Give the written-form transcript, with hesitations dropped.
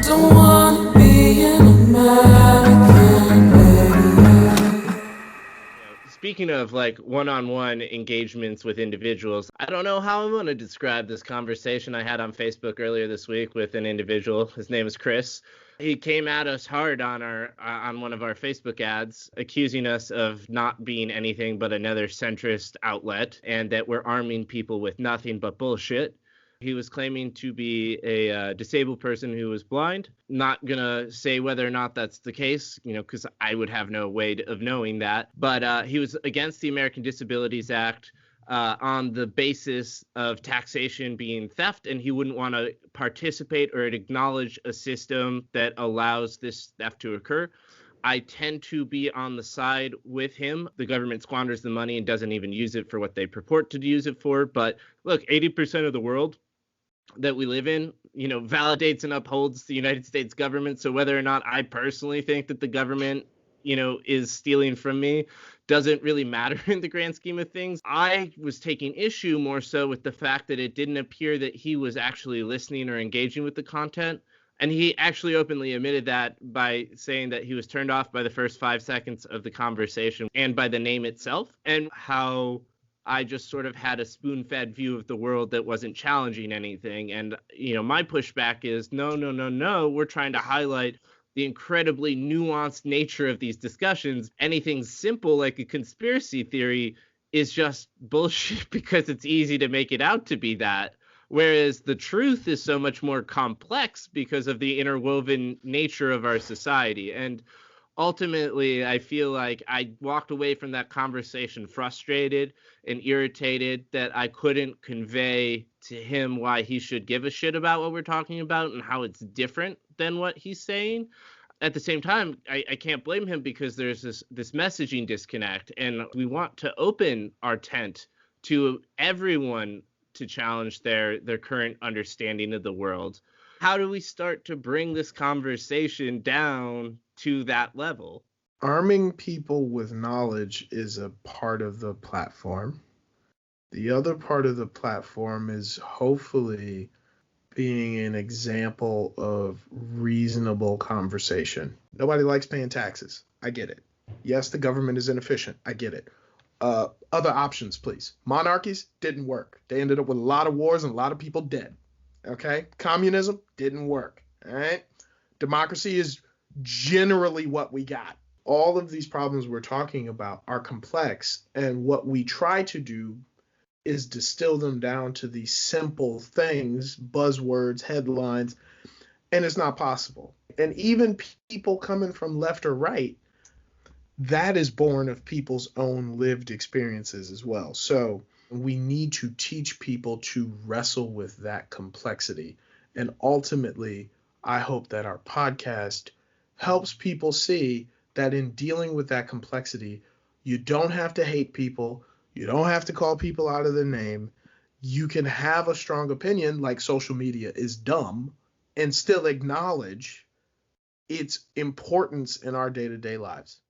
don't wanna be an American lady. Speaking of like one-on-one engagements with individuals, I don't know how I'm going to describe this conversation I had on Facebook earlier this week with an individual. His name is Chris. He came at us hard on on one of our Facebook ads, accusing us of not being anything but another centrist outlet and that we're arming people with nothing but bullshit. He was claiming to be a disabled person who was blind. Not gonna say whether or not that's the case, because I would have no way of knowing that. But he was against the American Disabilities Act on the basis of taxation being theft, and he wouldn't want to participate or acknowledge a system that allows this theft to occur. I tend to be on the side with him. The government squanders the money and doesn't even use it for what they purport to use it for. But look, 80% of the world that we live in, validates and upholds the United States government. So whether or not I personally think that the government, is stealing from me doesn't really matter in the grand scheme of things. I was taking issue more so with the fact that it didn't appear that he was actually listening or engaging with the content. And he actually openly admitted that by saying that he was turned off by the first 5 seconds of the conversation and by the name itself, and how I just sort of had a spoon-fed view of the world that wasn't challenging anything. And, my pushback is no. We're trying to highlight the incredibly nuanced nature of these discussions. Anything simple like a conspiracy theory is just bullshit because it's easy to make it out to be that. Whereas the truth is so much more complex because of the interwoven nature of our society. And ultimately, I feel like I walked away from that conversation frustrated and irritated that I couldn't convey to him why he should give a shit about what we're talking about and how it's different than what he's saying. At the same time, I can't blame him because there's this messaging disconnect, and we want to open our tent to everyone to challenge their current understanding of the world. How do we start to bring this conversation down to that level? Arming people with knowledge is a part of the platform. The other part of the platform is hopefully being an example of reasonable conversation. Nobody likes paying taxes. I get it. Yes, the government is inefficient. I get it. Other options, please. Monarchies didn't work. They ended up with a lot of wars and a lot of people dead. Okay? Communism didn't work. All right? Democracy is generally what we got. All of these problems we're talking about are complex, and what we try to do is distill them down to these simple things, buzzwords, headlines, and it's not possible. And even people coming from left or right, that is born of people's own lived experiences as well. So we need to teach people to wrestle with that complexity. And ultimately, I hope that our podcast helps people see that in dealing with that complexity, you don't have to hate people. You don't have to call people out of their name. You can have a strong opinion like social media is dumb and still acknowledge its importance in our day-to-day lives.